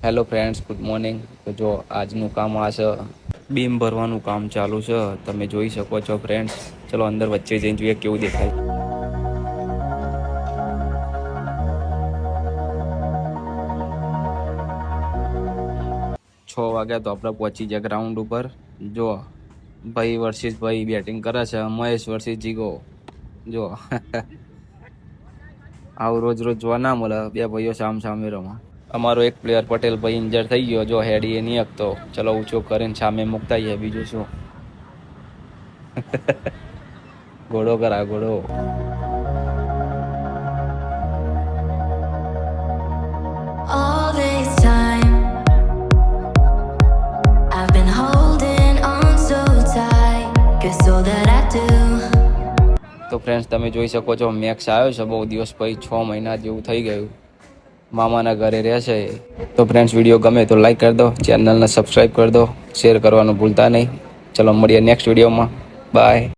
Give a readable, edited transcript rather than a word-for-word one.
Hello friends, good morning. તો જો આજનું કામ આ છે, બીમ ભરવાનું કામ ચાલુ છે. તમે જોઈ શકો છો ફ્રેન્ડ્સ. ચલો અંદર વચ્ચે જઈને જોઈએ કેવું દેખાય. 6 વાગ્યા તો આપણે પહોંચી ગયા ગ્રાઉન્ડ ઉપર. જો ભાઈ વર્સિસ ભાઈ બેટિંગ કરે છે, મહેશ વર્સિસ જીગો. જો આવું રોજ રોજ જોવા ના મળે, બે ભાઈઓ સામ સામે રમા. અમારો એક પ્લેયર પટેલ ભાઈ ઇન્જર થઈ ગયો, જો હેડી એ નહીં હકતો. ચલો ઊંચો કરીને સામે મુકતા છે, બીજું શું. ઘોડો કરા ઘોડો. All this time I've been holding on so tight, 'cause all that I do. તો ફ્રેન્ડ્સ તમે જોઈ શકો છો, મેક્સ આવ્યો છે બહુ દિવસ પછી, 6 મહિના જેવું થઈ ગયું. મામાના ઘરે રહેશે. તો ફ્રેન્ડ્સ વિડીયો ગમે તો લાઈક કરી દો, ચેનલને સબસ્ક્રાઈબ કરી દો, શેર કરવાનું ભૂલતા નહીં. ચલો મળીએ નેક્સ્ટ વિડીયોમાં. બાય.